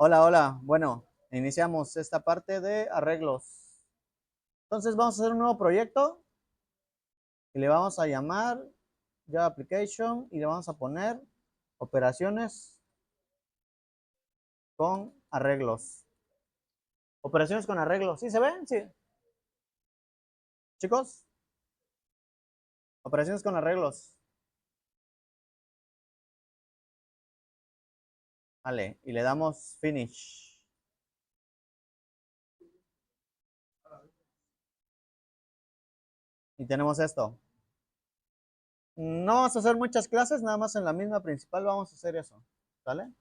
Hola, hola. Bueno, iniciamos esta parte de arreglos. Entonces vamos a hacer un nuevo proyecto y le vamos a llamar Java Application y le vamos a poner operaciones con arreglos. Operaciones con arreglos. ¿Sí se ven? Sí. Chicos, operaciones con arreglos. Vale, y le damos Finish. Y tenemos esto. No vamos a hacer muchas clases, nada más en la misma principal vamos a hacer eso. ¿Vale?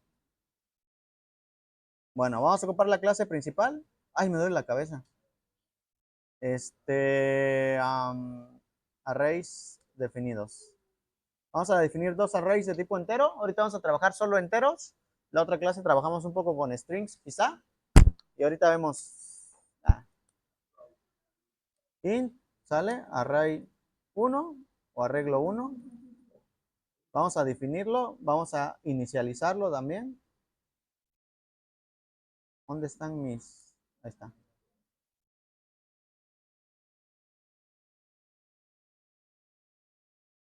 Bueno, vamos a ocupar la clase principal. Ay, me duele la cabeza. Arrays definidos. Vamos a definir dos arrays de tipo entero. Ahorita vamos a trabajar solo enteros. La otra clase trabajamos un poco con strings, quizá. Y ahorita vemos int, sale, array 1 o arreglo 1. Vamos a definirlo, vamos a inicializarlo también. ¿Dónde están mis? Ahí está.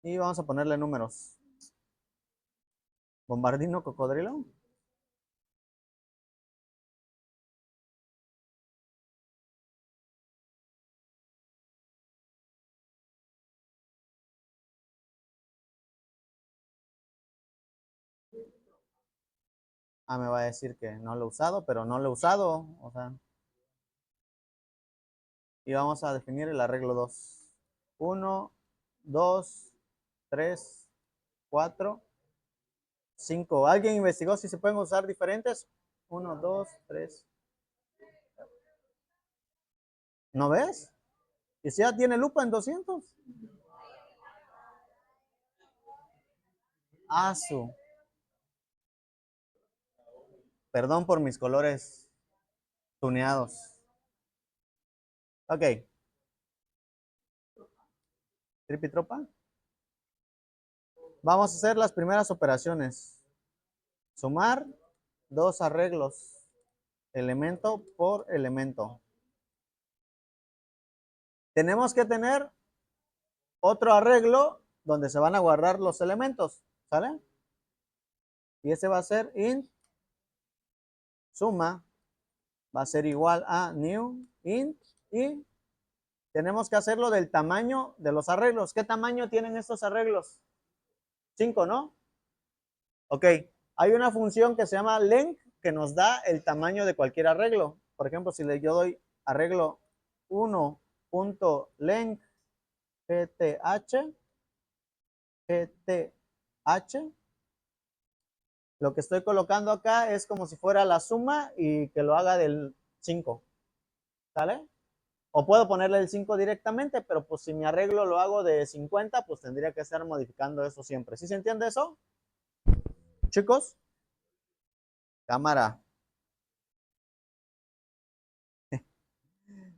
Y vamos a ponerle números. Bombardino cocodrilo. Ah, me va a decir que no lo he usado, pero no lo he usado. O sea, y vamos a definir el arreglo 2. 1, 2, 3, 4, 5. ¿Alguien investigó si se pueden usar diferentes? 1, 2, 3. ¿No ves? ¿Y si ya tiene lupa en 200? Su. Perdón por mis colores tuneados. Ok. Tripitropa. Vamos a hacer las primeras operaciones. Sumar dos arreglos. Elemento por elemento. Tenemos que tener otro arreglo donde se van a guardar los elementos, ¿sale? Y ese va a ser int suma, va a ser igual a new int y tenemos que hacerlo del tamaño de los arreglos. ¿Qué tamaño tienen estos arreglos? 5, ¿no? Ok, hay una función que se llama length que nos da el tamaño de cualquier arreglo. Por ejemplo, si yo doy arreglo 1.length gth, lo que estoy colocando acá es como si fuera la suma y que lo haga del 5, ¿sale? O puedo ponerle el 5 directamente, pero pues si mi arreglo lo hago de 50, pues tendría que estar modificando eso siempre. ¿Sí se entiende eso? Chicos, cámara.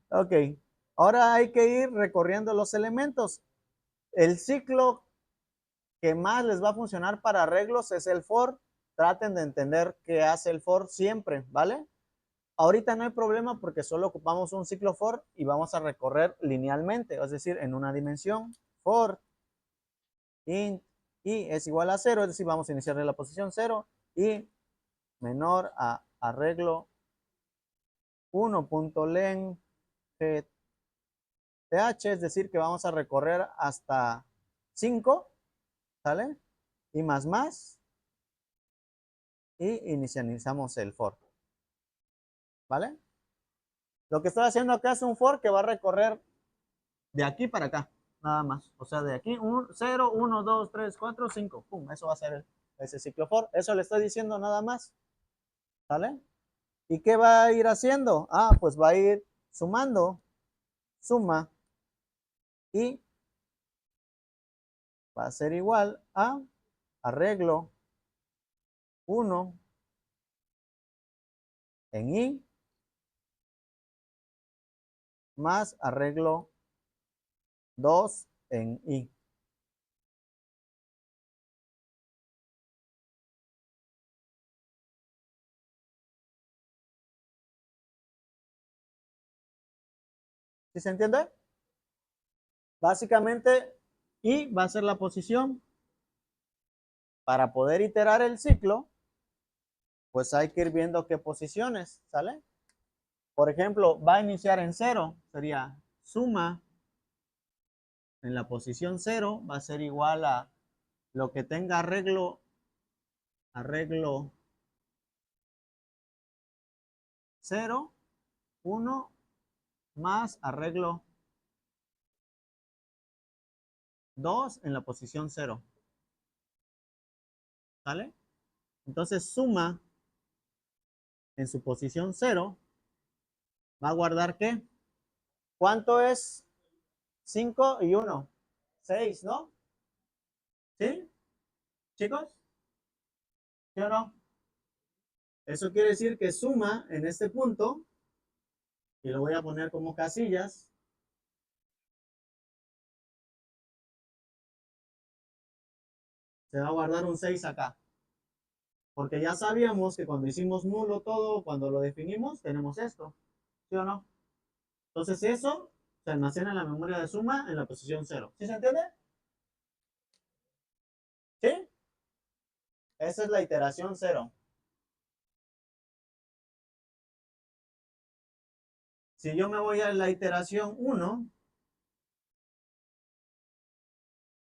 Ok, ahora hay que ir recorriendo los elementos. El ciclo que más les va a funcionar para arreglos es el for. Traten de entender qué hace el for siempre, ¿vale? Ahorita no hay problema porque solo ocupamos un ciclo for y vamos a recorrer linealmente, es decir, en una dimensión. For int i es igual a 0, es decir, vamos a iniciar en la posición 0 y menor a arreglo 1.length th, es decir, que vamos a recorrer hasta 5, ¿sale? Y más, y inicializamos el for, ¿vale? Lo que estoy haciendo acá es un for que va a recorrer de aquí para acá, nada más. O sea, de aquí, 0, 1, 2, 3, 4, 5. Pum, eso va a ser ese ciclo for. Eso le estoy diciendo nada más. ¿Vale? ¿Y qué va a ir haciendo? Pues va a ir sumando, suma, y va a ser igual a arreglo 1 en i más arreglo 2 en i. ¿Sí se entiende? Básicamente, y va a ser la posición. Para poder iterar el ciclo, pues hay que ir viendo qué posiciones, ¿sale? Por ejemplo, va a iniciar en 0, sería suma en la posición 0, va a ser igual a lo que tenga arreglo 0, 1, más arreglo 2 en la posición 0, ¿sale? Entonces suma en su posición 0 va a guardar ¿qué? ¿Cuánto es 5 y 1? 6, ¿no? ¿Sí? ¿Chicos? ¿Sí o no? Eso quiere decir que suma en este punto, y lo voy a poner como casillas, se va a guardar un 6 acá. Porque ya sabíamos que cuando hicimos nulo todo, cuando lo definimos, tenemos esto. ¿Sí o no? Entonces eso se almacena en la memoria de suma en la posición 0. ¿Sí se entiende? ¿Sí? Esa es la iteración 0. Si yo me voy a la iteración 1,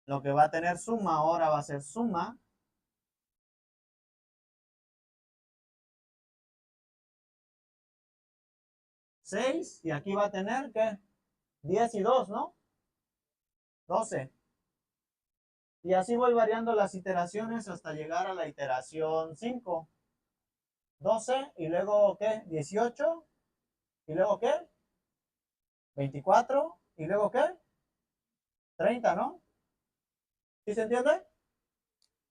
lo que va a tener suma ahora va a ser suma 6 y aquí va a tener ¿qué? 10 y 2, ¿no? 12. Y así voy variando las iteraciones hasta llegar a la iteración 5. 12 y luego ¿qué? 18 y luego ¿qué? 24 y luego ¿qué? 30, ¿no? ¿Sí se entiende?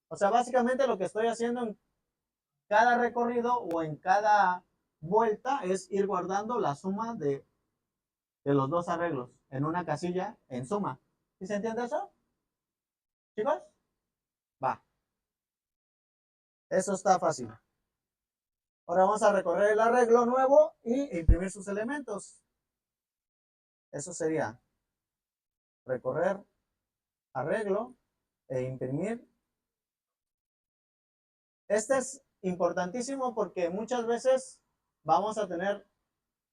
O sea, básicamente lo que estoy haciendo en cada recorrido o en cada vuelta es ir guardando la suma de los dos arreglos en una casilla en suma. ¿Sí se entiende eso? Chicos, va. Eso está fácil. Ahora vamos a recorrer el arreglo nuevo y imprimir sus elementos. Eso sería recorrer arreglo e imprimir. Este es importantísimo porque muchas veces vamos a tener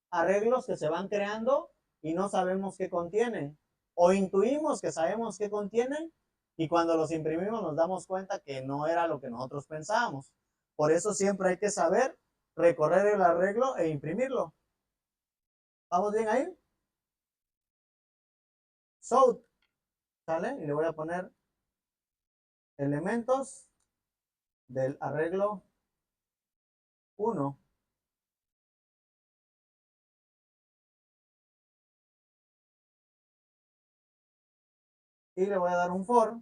arreglos que se van creando y no sabemos qué contienen. O intuimos que sabemos qué contienen y cuando los imprimimos nos damos cuenta que no era lo que nosotros pensábamos. Por eso siempre hay que saber recorrer el arreglo e imprimirlo. ¿Vamos bien ahí? Sort, ¿sale? Y le voy a poner elementos del arreglo 1. Y le voy a dar un for,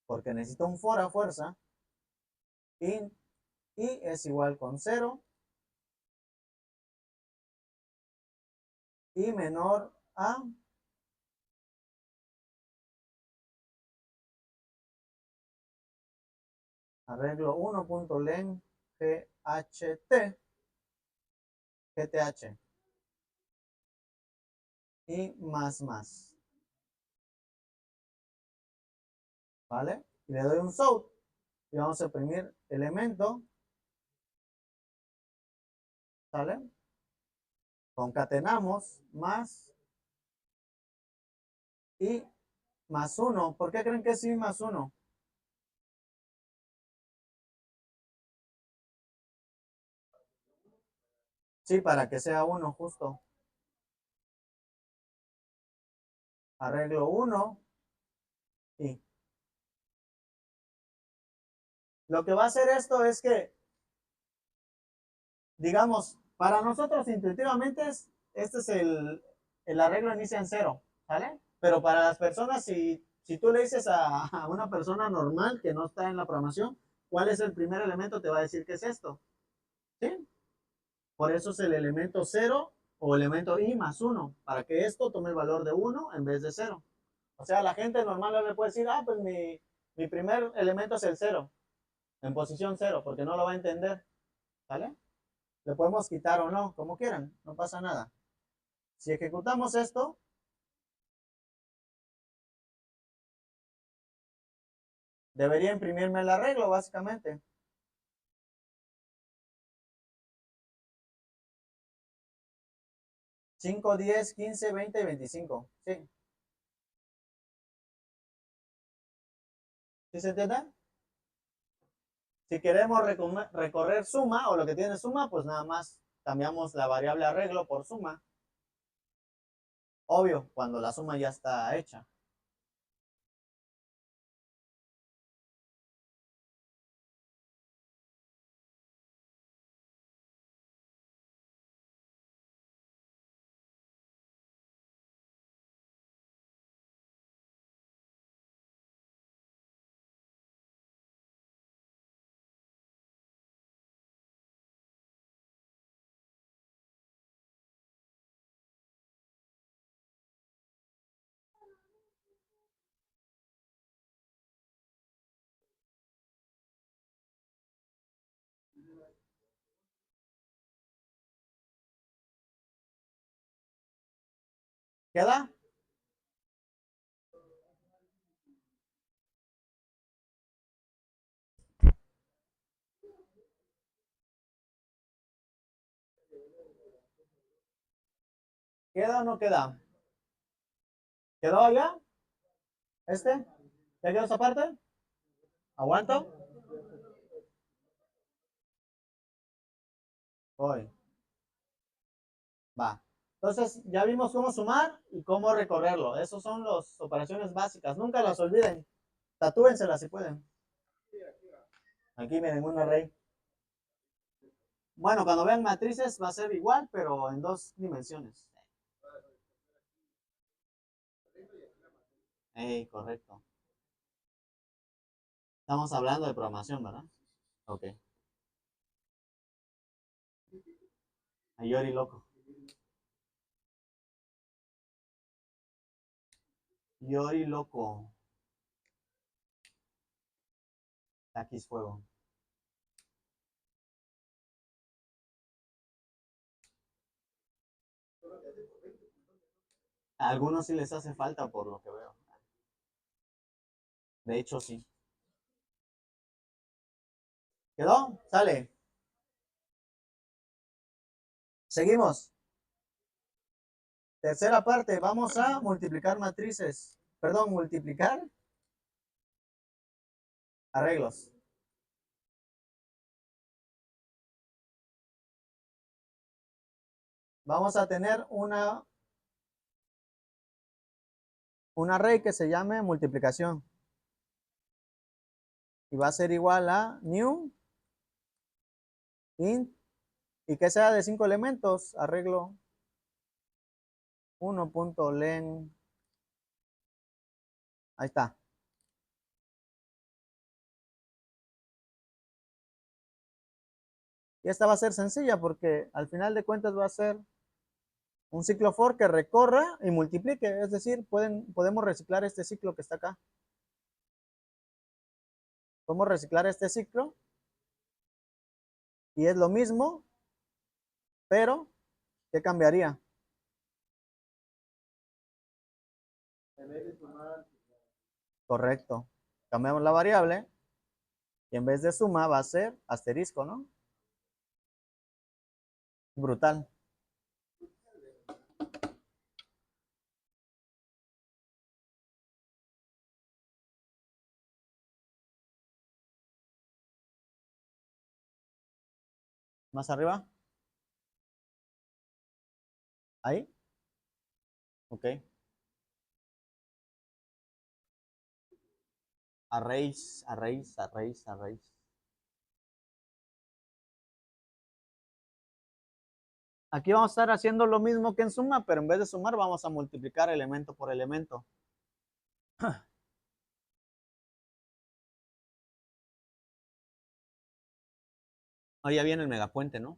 porque necesito un for a fuerza. Int y es igual con 0 y menor a arreglo 1.len gth y más. ¿Vale? Y le doy un sort y vamos a imprimir elemento, ¿sale? Concatenamos más y más 1. ¿Por qué creen que es sí más 1? Sí, para que sea 1 justo. Arreglo 1 y lo que va a hacer esto es que, digamos, para nosotros intuitivamente este es el arreglo inicia en 0, ¿vale? Pero para las personas, si tú le dices a una persona normal que no está en la programación, ¿cuál es el primer elemento? Te va a decir que es esto, ¿sí? Por eso es el elemento 0 o elemento i más 1, para que esto tome el valor de 1 en vez de 0. O sea, la gente normal no le puede decir, pues mi primer elemento es el 0, en posición 0, porque no lo va a entender, ¿vale? Le podemos quitar o no, como quieran, no pasa nada. Si ejecutamos esto, debería imprimirme el arreglo, básicamente. 5, 10, 15, 20 y 25. ¿Sí? ¿Sí se entiende? Si queremos recorrer suma o lo que tiene suma, pues nada más cambiamos la variable arreglo por suma. Obvio, cuando la suma ya está hecha. ¿Queda? ¿Queda o no queda? ¿Quedó allá? ¿Este? ¿Ya quedó esa parte? ¿Aguanto? Voy. Va. Entonces, ya vimos cómo sumar y cómo recorrerlo. Esas son las operaciones básicas. Nunca las olviden. Tatúenselas si pueden. Aquí miren un array. Bueno, cuando vean matrices va a ser igual, pero en dos dimensiones. Correcto. Estamos hablando de programación, ¿verdad? Ok. Ayori loco. Yori loco. Taquis fuego. A algunos sí les hace falta por lo que veo. De hecho, sí. ¿Quedó? Sale. Seguimos. Tercera parte. Vamos a multiplicar matrices. Perdón, multiplicar arreglos. Vamos a tener un array que se llame multiplicación. Y va a ser igual a new int y que sea de 5 elementos. Arreglo 1.len. Ahí está. Y esta va a ser sencilla porque al final de cuentas va a ser un ciclo for que recorra y multiplique. Es decir, podemos reciclar este ciclo que está acá. Podemos reciclar este ciclo y es lo mismo, pero ¿qué cambiaría? Correcto. Cambiamos la variable y en vez de suma va a ser asterisco, ¿no? Brutal. Más arriba. Ahí. Ok. Arrays, arrays, arrays, arrays. Aquí vamos a estar haciendo lo mismo que en suma, pero en vez de sumar vamos a multiplicar elemento por elemento. Hoy ya viene el megapuente, ¿no?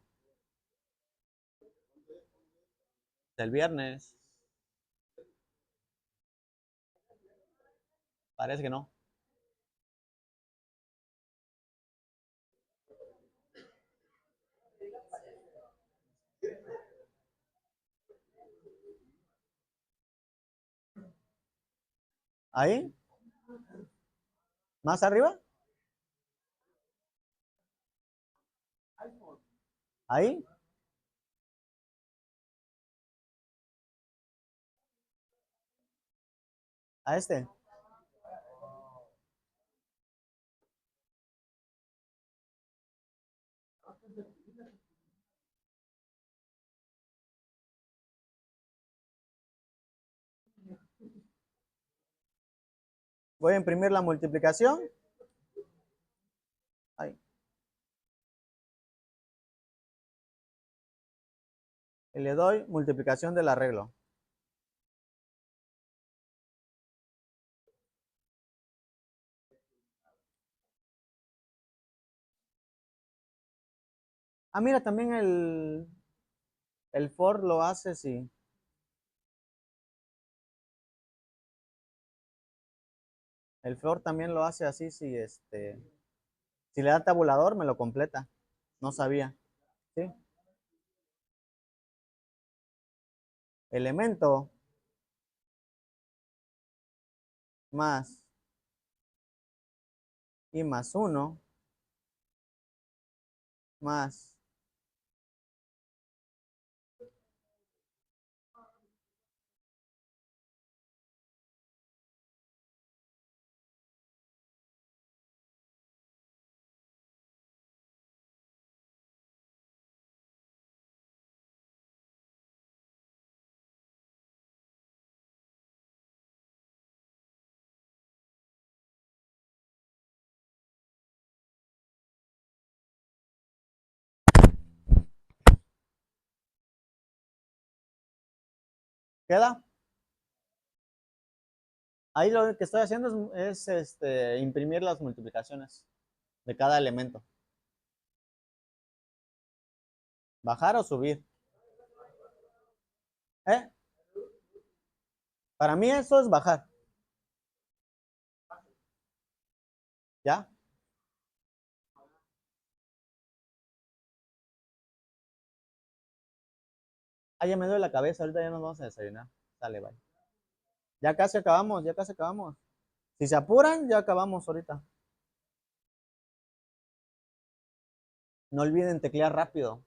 Del viernes. Parece que no. Ahí, más arriba, ahí, a este. Voy a imprimir la multiplicación. Ahí. Y le doy multiplicación del arreglo. Ah, mira, también el for lo hace, sí. El for también lo hace así, sí, si le da tabulador, me lo completa. No sabía, ¿sí? Elemento más y más uno más. ¿Queda? Ahí lo que estoy haciendo imprimir las multiplicaciones de cada elemento. ¿Bajar o subir? ¿Eh? Para mí eso es bajar. ¿Ya? Ah, ya me duele la cabeza, ahorita ya nos vamos a desayunar. Sale, bye. Ya casi acabamos, ya casi acabamos. Si se apuran, ya acabamos ahorita. No olviden teclear rápido.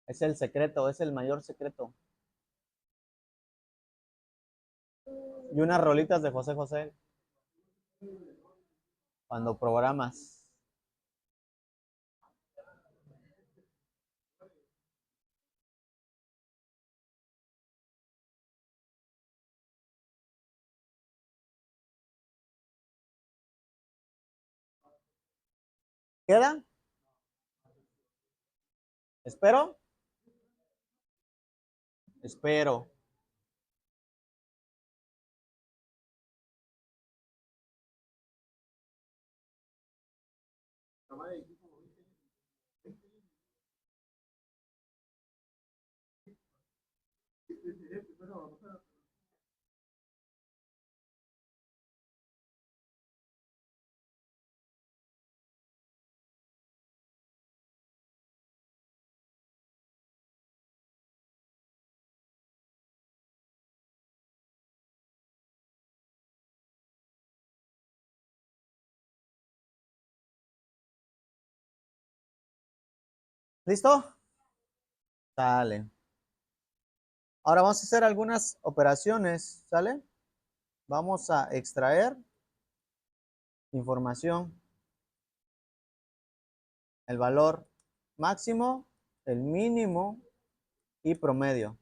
Es el secreto, es el mayor secreto. Y unas rolitas de José José cuando programas. ¿Queda? ¿Espero? Espero. ¿Listo? Sale. Ahora vamos a hacer algunas operaciones, ¿sale? Vamos a extraer información, el valor máximo, el mínimo y promedio,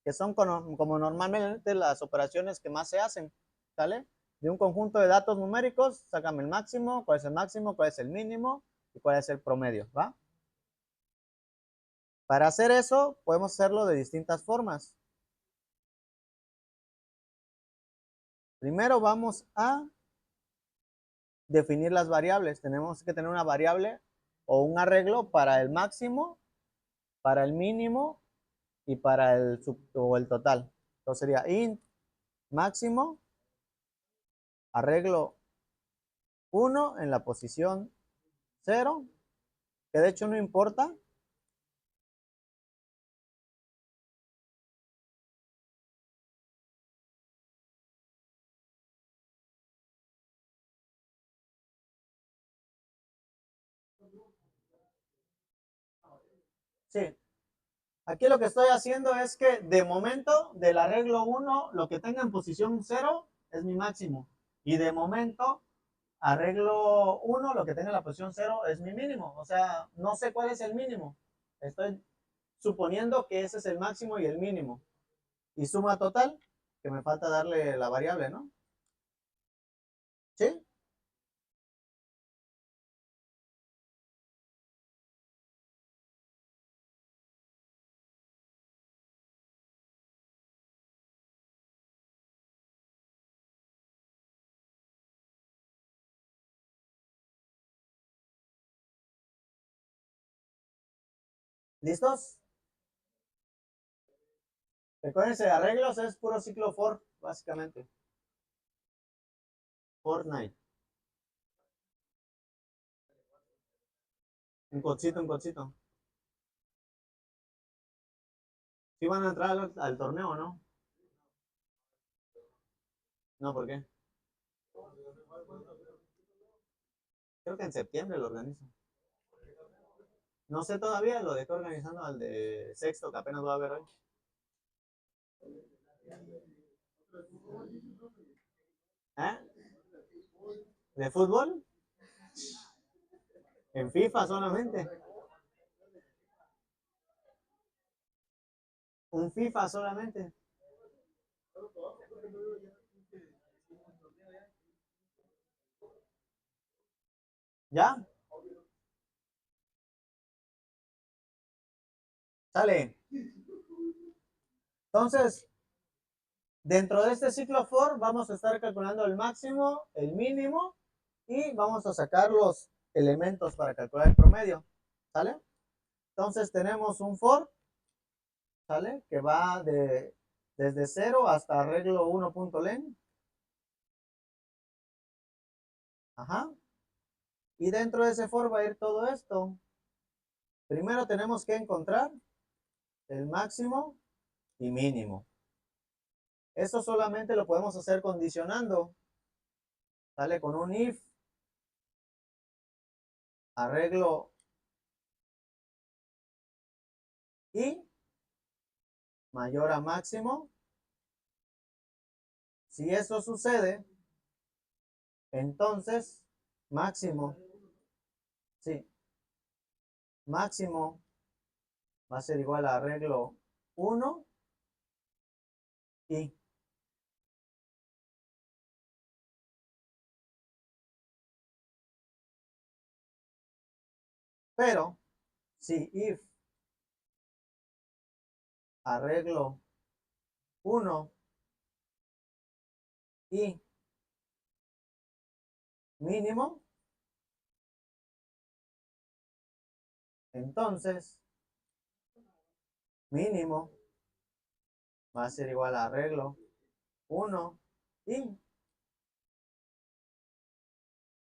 que son como normalmente las operaciones que más se hacen, ¿sale? De un conjunto de datos numéricos, sácame el máximo, cuál es el máximo, cuál es el mínimo y cuál es el promedio, ¿va? Para hacer eso, podemos hacerlo de distintas formas. Primero vamos a definir las variables. Tenemos que tener una variable o un arreglo para el máximo, para el mínimo y para el total. Entonces sería int máximo, arreglo 1 en la posición 0, que de hecho no importa. Sí. Aquí lo que estoy haciendo es que de momento del arreglo 1, lo que tenga en posición 0 es mi máximo. Y de momento, arreglo 1, lo que tenga en la posición 0 es mi mínimo. O sea, no sé cuál es el mínimo. Estoy suponiendo que ese es el máximo y el mínimo. Y suma total, que me falta darle la variable, ¿no? ¿Sí? ¿Listos? Recuérdense, arreglos es puro ciclo for, básicamente. Fortnite. Un cochito, un cochito. ¿Sí van a entrar al torneo o no? No, ¿por qué? Creo que en septiembre lo organizo. No sé todavía, lo dejé organizando al de sexto, que apenas va a haber hoy. ¿Eh? ¿De fútbol? En FIFA solamente. Un FIFA solamente. ¿Ya? Sale. Entonces, dentro de este ciclo for vamos a estar calculando el máximo, el mínimo y vamos a sacar los elementos para calcular el promedio. ¿Sale? Entonces tenemos un for, ¿sale? Que va desde 0 hasta arreglo 1.len. Ajá. Y dentro de ese for va a ir todo esto. Primero tenemos que encontrar el máximo y mínimo. Esto solamente lo podemos hacer condicionando. ¿Sale? Con un if, arreglo y mayor a máximo. Si eso sucede, entonces máximo, sí, máximo va a ser igual a arreglo 1 y. Pero si if arreglo 1 y mínimo, entonces mínimo va a ser igual a arreglo 1 y.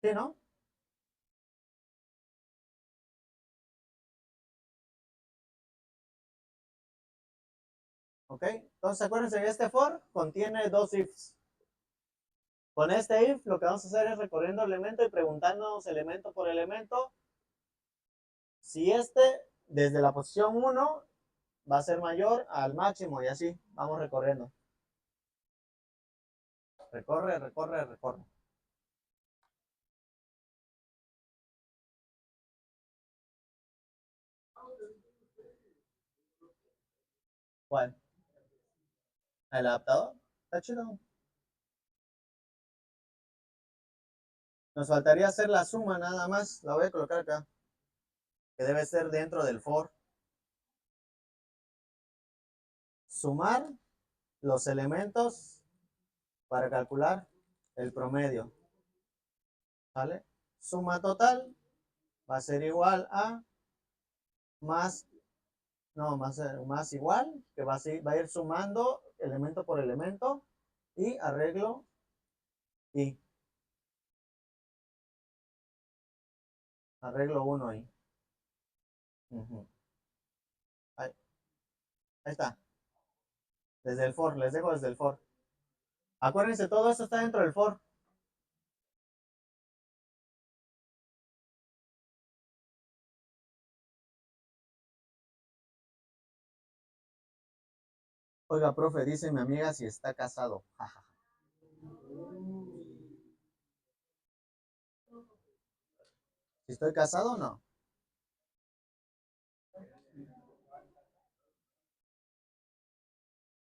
¿Sí, no? ¿Ok? Entonces acuérdense que este for contiene dos ifs. Con este if lo que vamos a hacer es recorriendo elemento y preguntándonos elemento por elemento si este desde la posición 1 va a ser mayor al máximo y así vamos recorriendo. Recorre, recorre, recorre. ¿Cuál? ¿El adaptador? Está chido. Nos faltaría hacer la suma nada más. La voy a colocar acá. Que debe ser dentro del for. Sumar los elementos para calcular el promedio. ¿Vale? Suma total va a ser igual a más, no, más igual, que va a ir sumando elemento por elemento y arreglo y arreglo 1 ahí. Ahí, ahí está. Desde el for, les dejo desde el for. Acuérdense, todo esto está dentro del for. Oiga, profe, dice mi amiga si está casado. ¿Si estoy casado o no?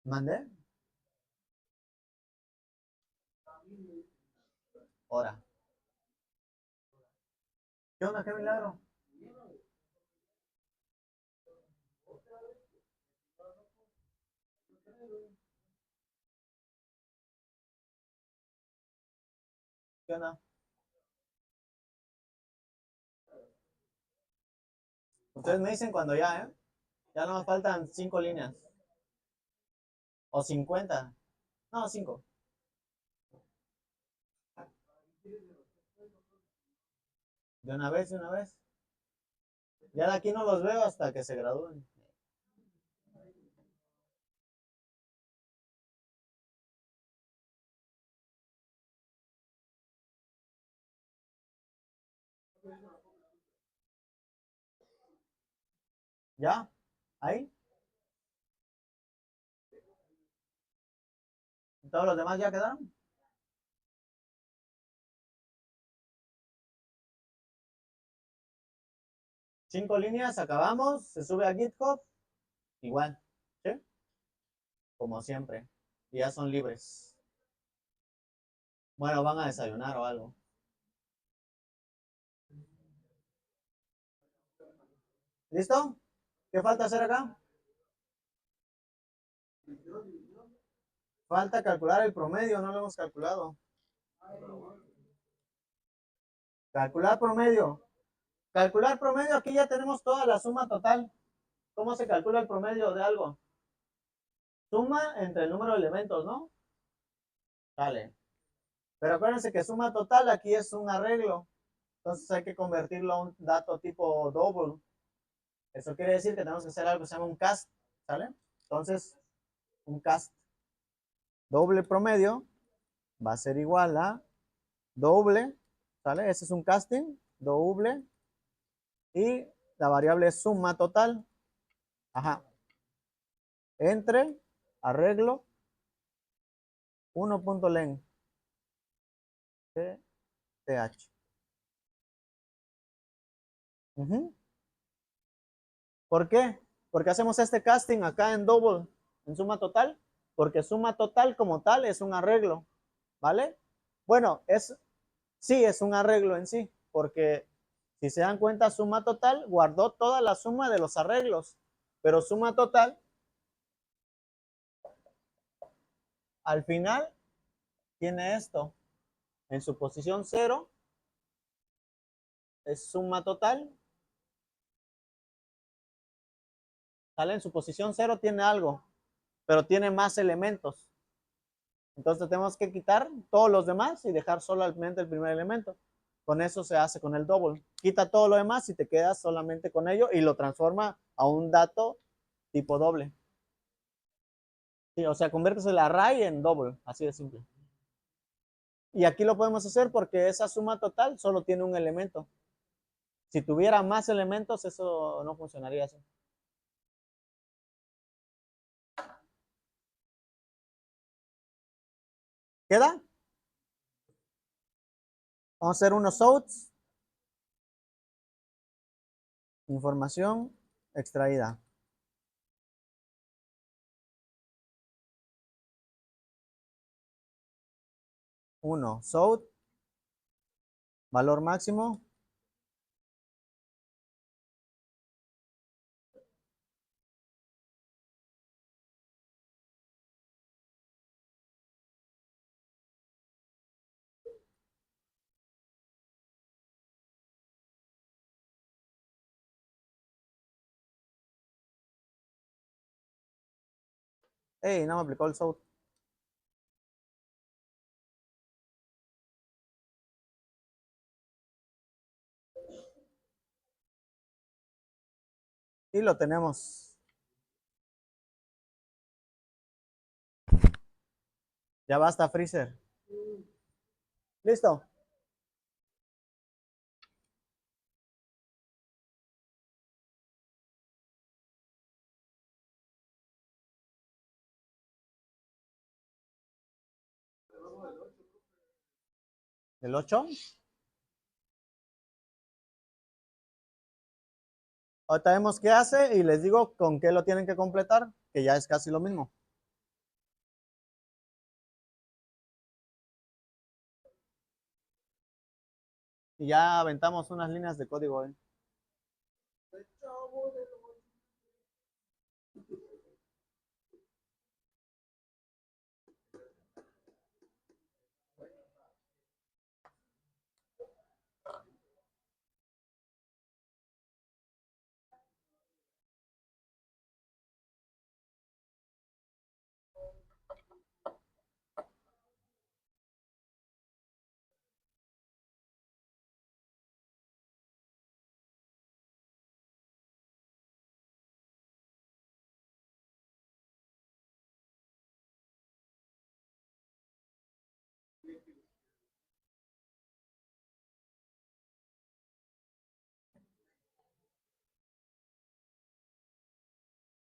¿Mandé? Ahora. ¿Qué onda? ¿Qué milagro? ¿Qué onda? Ustedes me dicen cuando ya, ¿eh? Ya no me faltan 5 líneas. O 50. No, 5. De una vez, de una vez. Ya de aquí no los veo hasta que se gradúen. ¿Ya? ¿Ahí? ¿Todos los demás ya quedaron? 5 líneas, acabamos. Se sube a GitHub. Igual. ¿Sí? Como siempre. Y ya son libres. Bueno, van a desayunar o algo. ¿Listo? ¿Qué falta hacer acá? Falta calcular el promedio, no lo hemos calculado. Calcular promedio. Calcular promedio, aquí ya tenemos toda la suma total. ¿Cómo se calcula el promedio de algo? Suma entre el número de elementos, ¿no? Vale. Pero acuérdense que suma total aquí es un arreglo. Entonces hay que convertirlo a un dato tipo double. Eso quiere decir que tenemos que hacer algo que se llama un cast. ¿Sale? Entonces, un cast doble promedio va a ser igual a doble. ¿Sale? Ese es un casting doble. Y la variable es suma total. Ajá. Entre arreglo 1.len th. ¿Por qué? Porque hacemos este casting acá en double, en suma total, porque suma total como tal es un arreglo, ¿vale? Bueno, sí, es un arreglo en sí, porque si se dan cuenta, suma total guardó toda la suma de los arreglos, pero suma total al final tiene esto. En su posición 0 es suma total. ¿Sale? En su posición 0 tiene algo, pero tiene más elementos. Entonces tenemos que quitar todos los demás y dejar solamente el primer elemento. Con eso se hace con el double. Quita todo lo demás y te quedas solamente con ello y lo transforma a un dato tipo doble. Sí, o sea, conviertes el array en double, así de simple. Y aquí lo podemos hacer porque esa suma total solo tiene un elemento. Si tuviera más elementos, eso no funcionaría así. ¿Queda? Vamos a hacer unos outs. Información extraída. 1, south, valor máximo. Hey, no me aplicó el south. Y lo tenemos. Ya basta, Freezer. ¿Listo? ¿El 8? Ahorita vemos qué hace y les digo con qué lo tienen que completar, que ya es casi lo mismo. Y ya aventamos unas líneas de código.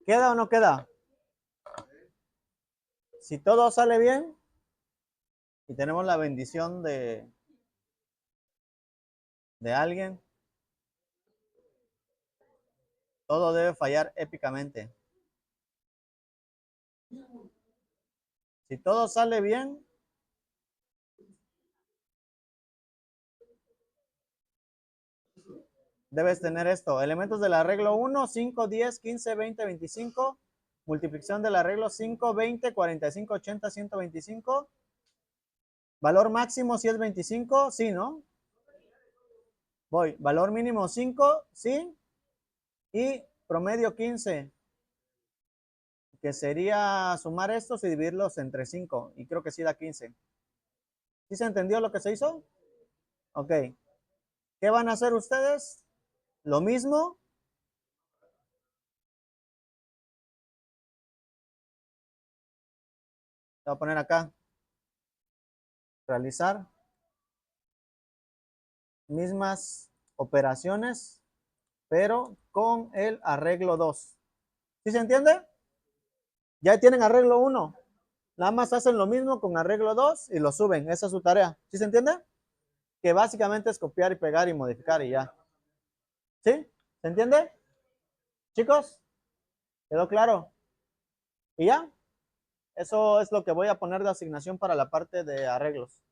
¿Queda o no queda? Si todo sale bien y tenemos la bendición de alguien, todo debe fallar épicamente. Si todo sale bien, debes tener esto. Elementos del arreglo 1, 5, 10, 15, 20, 25. Multiplicación del arreglo 5, 20, 45, 80, 125. Valor máximo si es 25, sí, ¿no? Voy. Valor mínimo 5, sí. Y promedio 15, que sería sumar estos y dividirlos entre 5. Y creo que sí da 15. ¿Sí se entendió lo que se hizo? Ok. ¿Qué van a hacer ustedes? Lo mismo. Voy a poner acá. Realizar mismas operaciones, pero con el arreglo 2. ¿Sí se entiende? Ya tienen arreglo 1. Nada más hacen lo mismo con arreglo 2 y lo suben. Esa es su tarea. ¿Sí se entiende? Que básicamente es copiar y pegar y modificar y ya. ¿Sí? ¿Se entiende? Chicos, ¿quedó claro? ¿Y ya? Eso es lo que voy a poner de asignación para la parte de arreglos.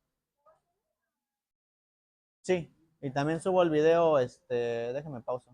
Sí, y también subo el video, déjeme pausa.